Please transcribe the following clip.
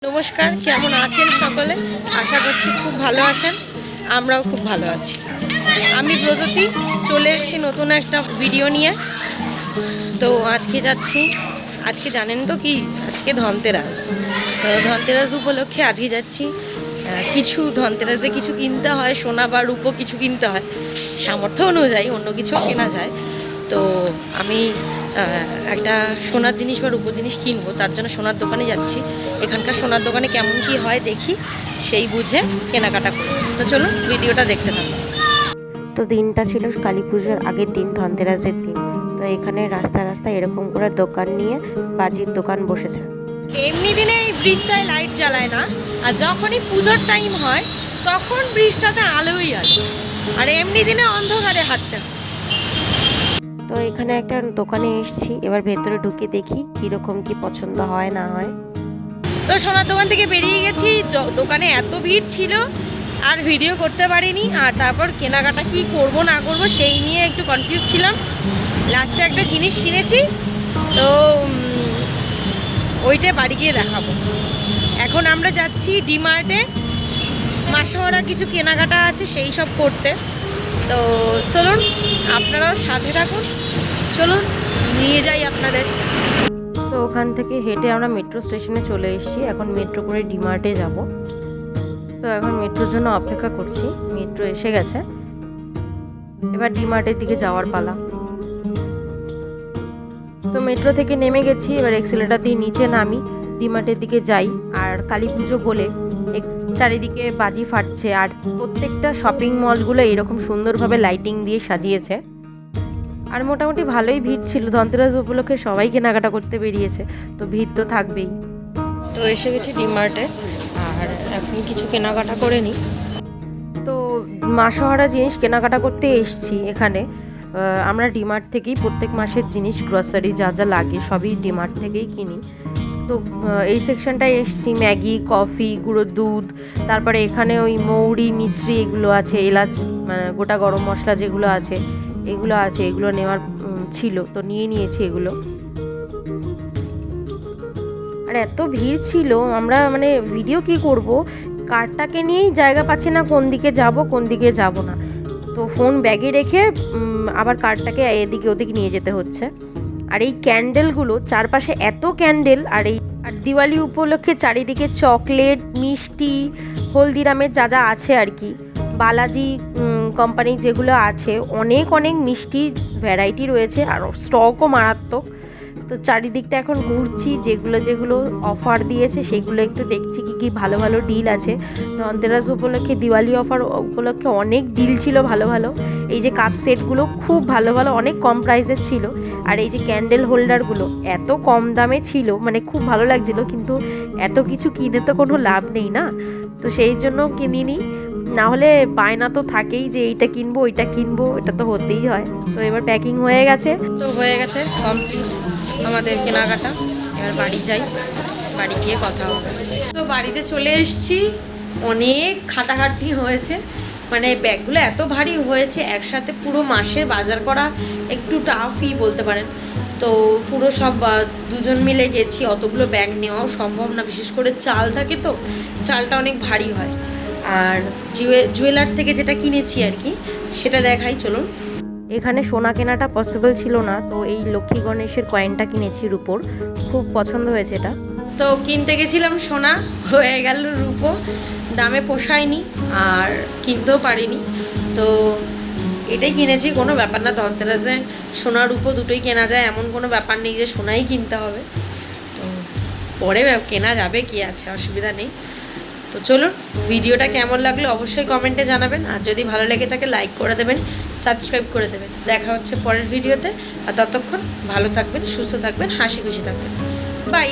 নমস্কার, কেমন আছেন সকলে? আশা করছি খুব ভালো আছেন। আমরাও খুব ভালো আছি। আমি ব্রজতী চলে এসেছি নতুন একটা ভিডিও নিয়ে। তো আজকে যাচ্ছি, আজকে জানেন তো কি, আজকে ধনতেরাস। তো ধনতেরাস উপলক্ষে আজকে যাচ্ছি। কিছু ধনতেরাসে কিছু কিনতে হয়, সোনা বা রূপো কিছু কিনতে হয়, সামর্থ্য অনুযায়ী অন্য কিছুও কেনা যায়। তো আমি একটা সোনার জিনিস বা রূপোর জিনিস কিনবো, তার জন্য সোনার দোকানে যাচ্ছি। এখানকার সোনার দোকানে কেমন কি হয় দেখি, সেই বুঝে কেনাকাটা করি। তো চলুন ভিডিওটা দেখতে থাকুন। তো দিনটা ছিল কালী পুজোর আগের দিন, ধনতেরাসের দিন। তো এখানে রাস্তা রাস্তায় এরকম করে দোকান নিয়ে বাজির দোকান বসেছে। এমনি দিনে এই ব্রিজটায় লাইট জ্বালায় না, আর যখনই পুজোর টাইম হয় তখন ব্রিজটাতে আলোই আলো, আর এমনি দিনে অন্ধকারে হাঁটতে হয়। তো এখানে একটা দোকানে এসেছি, এবার ভেতরে ঢুকে দেখি কীরকম কি পছন্দ হয় না হয়। তো সোনার দোকান থেকে বেরিয়ে গেছি, দোকানে এত ভিড় ছিল আর ভিডিও করতে পারিনি। আর তারপর কেনাকাটা কি করব না করব সেই নিয়ে একটু কনফিউজ ছিলাম। লাস্টে একটা জিনিস কিনেছি, তো ওইটা বাড়ি গিয়ে দেখাবো। এখন আমরা যাচ্ছি ডিমার্টে, মাসোহারা কিছু কেনাকাটা আছে সেই সব করতে। তো চলুন আপনারাও সাথে থাকুন, চলুন নিয়ে যাই আপনাদের। তো ওখান থেকে হেঁটে আমরা মেট্রো স্টেশনে চলে এসেছি। এখন মেট্রো করে ডিমার্টে যাব। তো এখন মেট্রোর জন্য অপেক্ষা করছি। মেট্রো এসে গেছে, এবার ডিমার্টের দিকে যাওয়ার পালা। তো মেট্রো থেকে নেমে গেছি, এবার এক্সেলেটার দিয়ে নিচে নামি, ডিমার্টের দিকে যাই। আর কালী পুজো বলে চারিদিকে বাজি ফাটছে, আর প্রত্যেকটা শপিং মলগুলো এরকম সুন্দরভাবে লাইটিং দিয়ে সাজিয়েছে। আর মোটামুটি ভালোই ভিড় ছিল, ধনতেরাস উপলক্ষে সবাই কেনাকাটা করতে বেরিয়েছে, তো ভিড় তো থাকবেই। তো এসে গেছি ডিমার্টে, আর এখন কিছু কেনাকাটা করে নিই। তো মাসোহারা জিনিস কেনাকাটা করতে এসেছি এখানে। আমরা ডিমার্ট থেকেই প্রত্যেক মাসের জিনিস, গ্রসারি যা যা লাগে সবই ডিমার্ট থেকেই কিনি। তো এই সেকশনটায় এসেছি, ম্যাগি, কফি, গুঁড়ো দুধ, তারপরে এখানে ওই মৌরি, মিছরি এগুলো আছে, এলাচ মানে গোটা গরম মশলা যেগুলো আছে এগুলো আছে, এগুলো নেওয়ার ছিল, তো নিয়ে নিয়েছি এগুলো। আর এত ভিড় ছিল, আমরা মানে ভিডিও কি করব, কারটাকে নিয়েই জায়গা পাচ্ছি না কোন দিকে যাব কোন দিকে যাব না। তো ফোন ব্যাগে রেখে আবার কারটাকে এদিকে ওদিকে নিয়ে যেতে হচ্ছে। আর এই ক্যান্ডেলগুলো, চারপাশে এত ক্যান্ডেল, আর দিওয়ালি উপলক্ষে চারিদিকে চকলেট, মিষ্টি, হলদিরামের যা যা আছে আর কি, বালাজি কোম্পানি যেগুলো আছে, অনেক অনেক মিষ্টি ভ্যারাইটি রয়েছে, আর স্টকও মারাত্মক। তো চারিদিকটা এখন ঘুরছি, যেগুলো যেগুলো অফার দিয়েছে সেগুলো একটু দেখছি কি কি ভালো ভালো ডিল আছে। ধনতেরাস উপলক্ষে, দিওয়ালি অফার উপলক্ষে অনেক ডিল ছিল ভালো ভালো। এই যে কাপ সেটগুলো খুব ভালো ভালো, অনেক কম প্রাইসের ছিল। আর এই যে ক্যান্ডেল হোল্ডারগুলো এত কম দামে ছিল, মানে খুব ভালো লাগছিল। কিন্তু এত কিছু কিনে তো কোনো লাভ নেই না, তো সেই জন্য কিনিনি। না হলে বায়না তো থাকেই যে এইটা কিনবো ওইটা কিনবো, এটা তো হতেই হয়। তো এবার প্যাকিং হয়ে গেছে, তো হয়ে গেছে কমপ্লিট আমাদের কেনাকাটা। এবার বাড়ি যাই, বাড়ি গিয়ে কথা হবে। তো বাড়িতে চলে এসেছি, অনেক খাটাখাটি হয়েছে, মানে ব্যাগগুলো এত ভারী হয়েছে, একসাথে পুরো মাসের বাজার করা একটু টাফই বলতে পারেন। তো পুরো সব দুজন মিলে গেছি, অতগুলো ব্যাগ নেওয়াও সম্ভব না, বিশেষ করে চাল থাকে তো, চালটা অনেক ভারী হয়। আর জুয়েলার থেকে যেটা কিনেছি আর কি, সেটা দেখাই চলুন। এখানে সোনা কেনাটা পসিবল ছিল না, তো এই লক্ষ্মী গণেশের কয়েনটা কিনেছি রূপোর, খুব পছন্দ হয়েছে এটা। তো কিনতে গেছিলাম সোনা, হয়ে গেল রূপো, দামে পোষায়নি আর কিনতেও পারিনি। তো এটাই কিনেছি, কোনো ব্যাপার না, ধনতেরাসে সোনা রূপো দুটোই কেনা যায়, এমন কোনো ব্যাপার নেই যে সোনাই কিনতে হবে। তো পরে কেনা যাবে, কি আছে, অসুবিধা নেই। তো চলুন, ভিডিওটা কেমন লাগলো অবশ্যই কমেন্টে জানাবেন, আর যদি ভালো লেগে থাকে লাইক করে দেবেন, সাবস্ক্রাইব করে দেবেন। দেখা হচ্ছে পরের ভিডিওতে, আর ততক্ষণ ভালো থাকবেন, সুস্থ থাকবেন, হাসি খুশি থাকবেন। বাই।